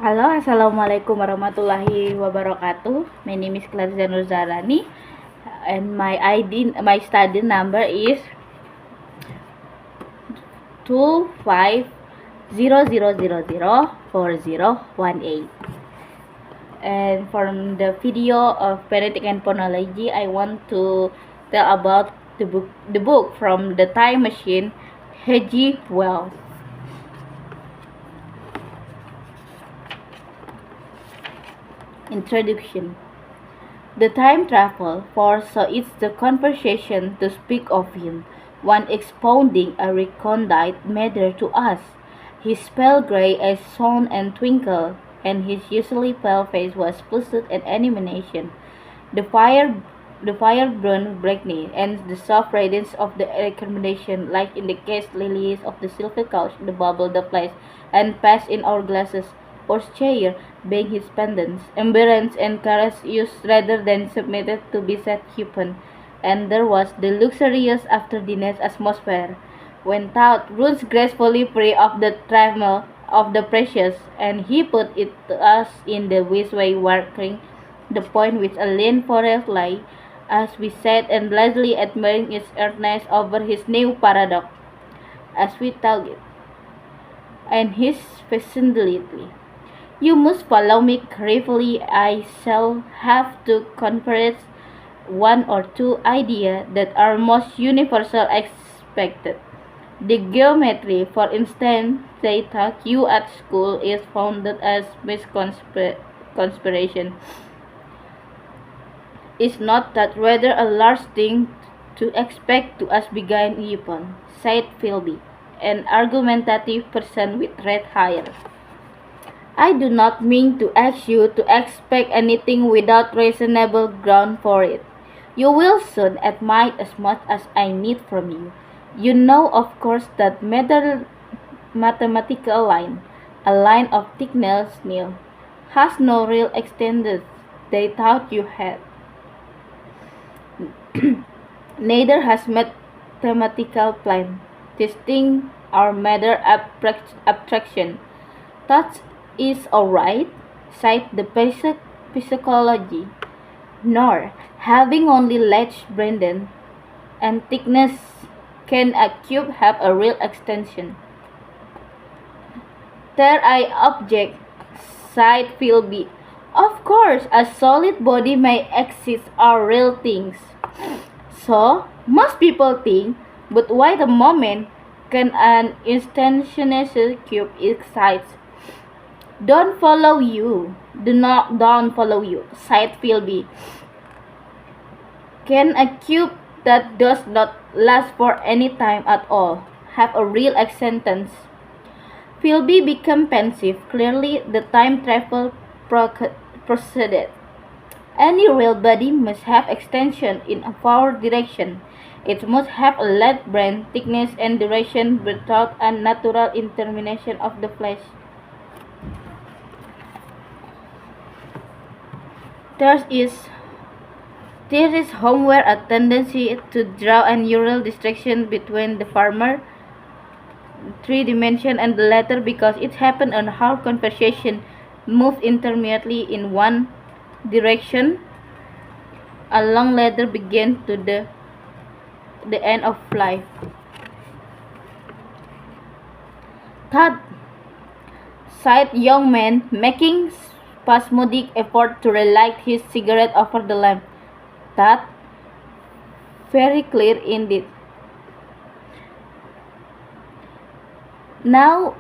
Halo, assalamualaikum warahmatullahi wabarakatuh. My name is Claire Zanuzarani, and my study number is 2500004018. And from the video of Phonetic and Phonology, I want to tell about the book from the Time Machine, H.G. Wells. Introduction. The time travel, for so it's the conversation to speak of him, one expounding a recondite matter to us, his pale grey eyes shone and twinkled, and his usually pale face was placid and animation. The fire burned brightly, and the soft radiance of the recommendation, like in the case lilies of the silver couch, the bubble the place, and passed in our glasses, or chair, being his pendants, embarrassed and caress used rather than submitted to be set upon, and there was the luxurious after-dinner atmosphere, when thought runs gracefully free of the trammel of the precious, and he put it to us in the wise way working the point which a lean forest lay, as we sat and blithely admiring its earnest over his new paradox, as we thought it, and his facility. You must follow me carefully. I shall have to converge one or two ideas that are most universal expected. The geometry, for instance, they taught you at school is founded as misconspiration. Is not that rather a large thing to expect to us began upon, said Philby, an argumentative person with red hair. I do not mean to ask you to expect anything without reasonable ground for it. You will soon admire as much as I need from you. You know, of course, that mathematical line, a line of thickness nil, has no real extent they thought you had. Neither has mathematical plane, distinct or matter abstraction. That is all right, said the psychology, nor, having only large Brandon and thickness, can a cube have a real extension. There I object, sighed Philby. Of course, a solid body may exist are real things. So, most people think, but why the moment can an instantaneous cube exist? Don't follow you. Don't follow you, sighed Philby. Can a cube that does not last for any time at all have a real existence? Philby became pensive. Clearly, the time travel proceeded. Any real body must have extension in a forward direction. It must have a length, breadth, thickness, and duration without a natural intermination of the flesh. There is somewhere a tendency to draw a neural distinction between the former three dimension and the latter because it happened on how conversation moved intermittently in one direction. A long ladder began to the end of life. Thud, sighed young man, making spasmodic effort to relight his cigarette over the lamp. That very clear indeed. Now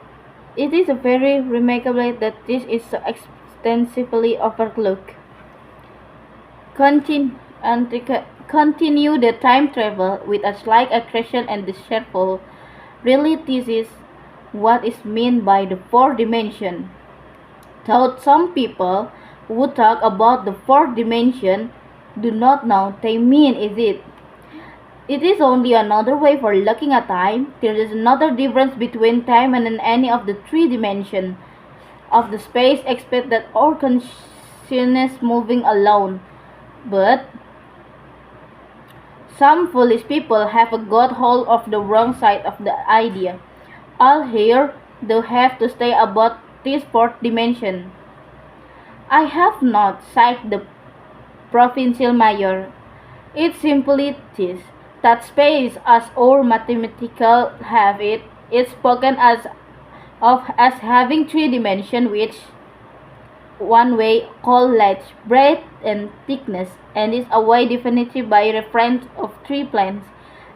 it is very remarkable that this is so extensively overlooked. Continue the time travel with a slight accretion and deceitful. Really, this is what is meant by the fourth dimension. Though some people who talk about the fourth dimension do not know they mean is it. It is only another way for looking at time. There is another difference between time and any of the three dimensions of the space except that our consciousness moving alone. But some foolish people have got hold of the wrong side of the idea. All here, they have to stay about this fourth dimension. I have not, sighed the provincial mayor. It simply is that space, as our mathematical have it, is spoken of as having three dimensions, which one way called length, breadth, and thickness, and is a way defined by reference of three planes,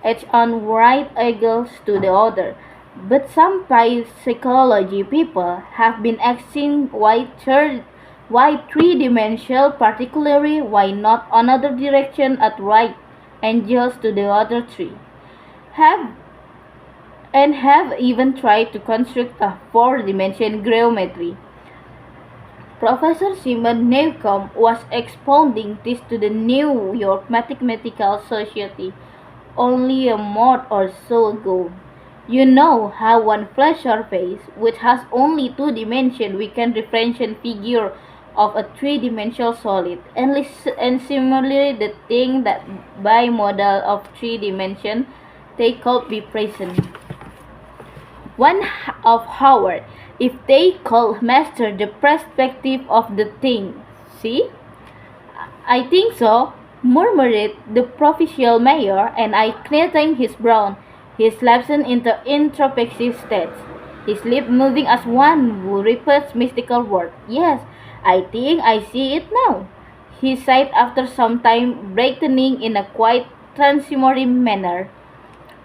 each on right angles to the other. But some psychology people have been asking why three-dimensional, particularly why not another direction at right angles to the other three. Have have even tried to construct a four-dimensional geometry. Professor Simon Newcomb was expounding this to the New York Mathematical Society only a month or so ago. You know how one flat surface, which has only two dimensions, we can differentiate figure of a three-dimensional solid, and similarly the thing that bimodal of three dimensions they could be present. One of Howard, if they could master the perspective of the thing. See? I think so, murmured the provincial mayor, and I knitting his brow, his lapse into introspective states, his lip moving as one who repeats mystical word. Yes, I think I see it now. He sighed after some time, brightening in a quite transitory manner.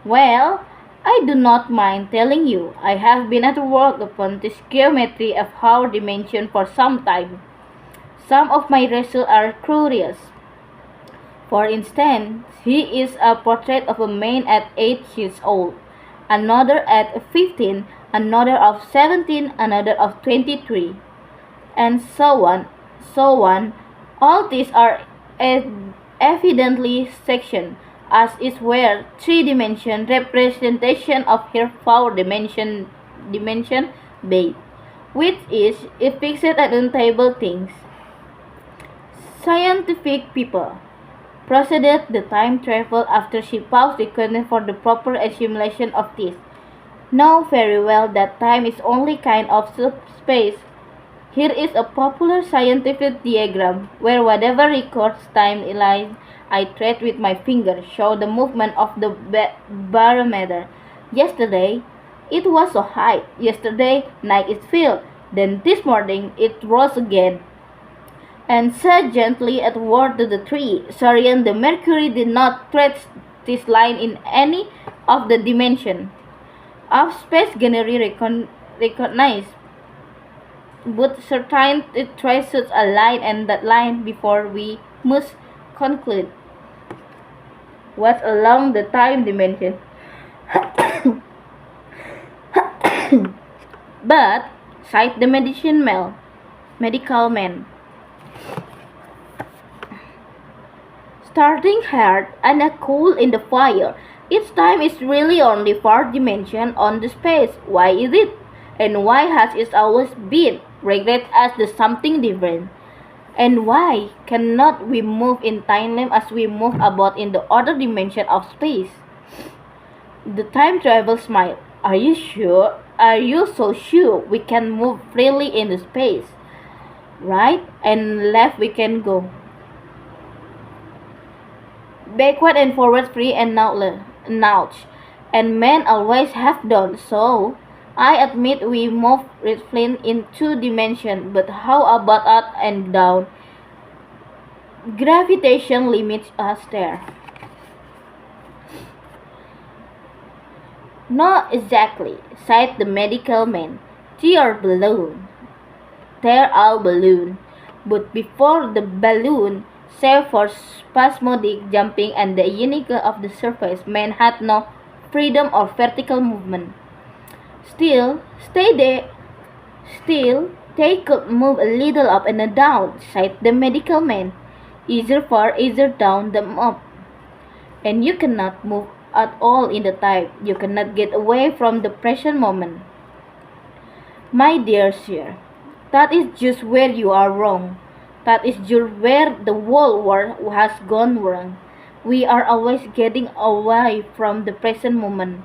Well, I do not mind telling you, I have been at work upon this geometry of our dimension for some time. Some of my results are curious. For instance, here is a portrait of a man at 8 years old, another at 15, another of 17, another of 23, and so on. All these are evidently sectioned, as is where three-dimension representation of her four-dimension base, which is fixed and untable things. Scientific people, proceeded the time travel after she paused the curtain for the proper assimilation of this, know very well that time is only kind of subspace. Here is a popular scientific diagram where whatever records time line I thread with my finger show the movement of the barometer. Yesterday, it was so high. Yesterday night it fell. Then this morning it rose again and said gently at word to the tree, Sarian, the mercury did not thread this line in any of the dimension of space generally recognized, but certain it traces a line, and that line before we must conclude was along the time dimension. But, sighed the medical man, starting hard and a coal in the fire. Each time is really only four dimension on the space. Why is it? And why has it always been regret as the something different? And why cannot we move in time as we move about in the other dimension of space? The time travel smiled. Are you sure? Are you so sure we can move freely in the space? Right and left we can go. Backward and forward free and notch. And men always have done so. I admit we move freely in two dimensions, but how about up and down? Gravitation limits us there. Not exactly, sighed the medical man. Tear balloon. Tear our balloon. But before the balloon, save for spasmodic jumping and the unique of the surface, man had no freedom or vertical movement. Still, they could move a little up and down, sighed the medical man. Either far, either down, them up. And you cannot move at all in the time. You cannot get away from the present moment. My dear sir, that is just where you are wrong. That is just where the whole world has gone wrong. We are always getting away from the present moment.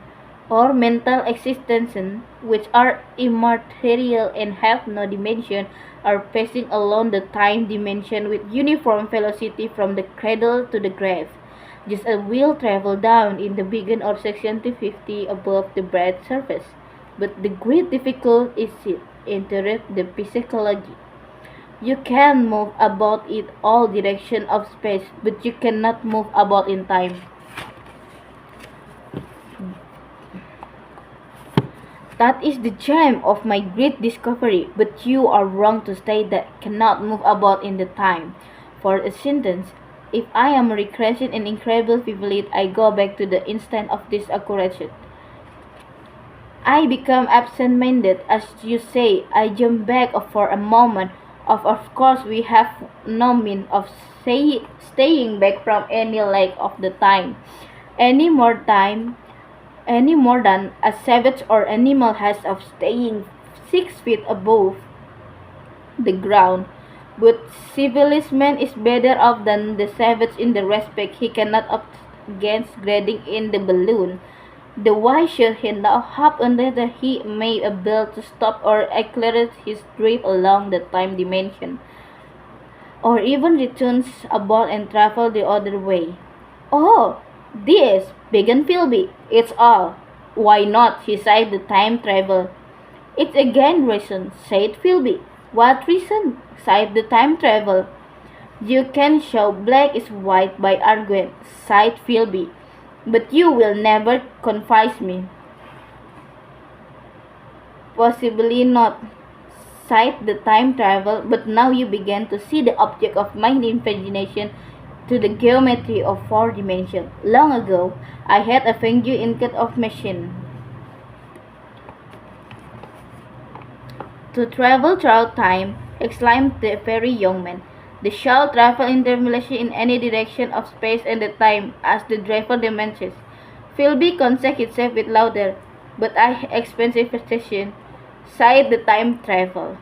or mental existence, which are immaterial and have no dimension, are passing along the time dimension with uniform velocity from the cradle to the grave. Just as will travel down in the begin or section 250 above the breadth surface. But the great difficulty is it interrupt the psychology. You can move about in all directions of space, but you cannot move about in time. That is the gem of my great discovery, but you are wrong to say that I cannot move about in the time. For a sentence, if I am regressing in incredible vividly, I go back to the instant of this accuracy. I become absent-minded, as you say. I jump back for a moment. Of course, we have no means of staying back from any length of the time. Any more time any more than a savage or animal has of staying 6 feet above the ground. But civilized man is better off than the savage in the respect he cannot opt against grading in the balloon. The why should he now hop until he may be able to stop or accelerate his drift along the time dimension, or even returns about and travel the other way? Oh, this, began Philby. It's all. Why not? He said the time travel. It's again reason, said Philby. What reason? Sighed the time travel. You can show black is white by argument, sighed Philby. But you will never confuse me. Possibly not, sighed the time travel, but now you began to see the object of my imagination to the geometry of 4 dimensions. Long ago, I had a finger instead of machine to travel throughout time, exclaimed the very young man. They shall travel intermittently in any direction of space and the time, as the driver demands. Philby consent itself with louder, but I expensive precision, sighed the time travel.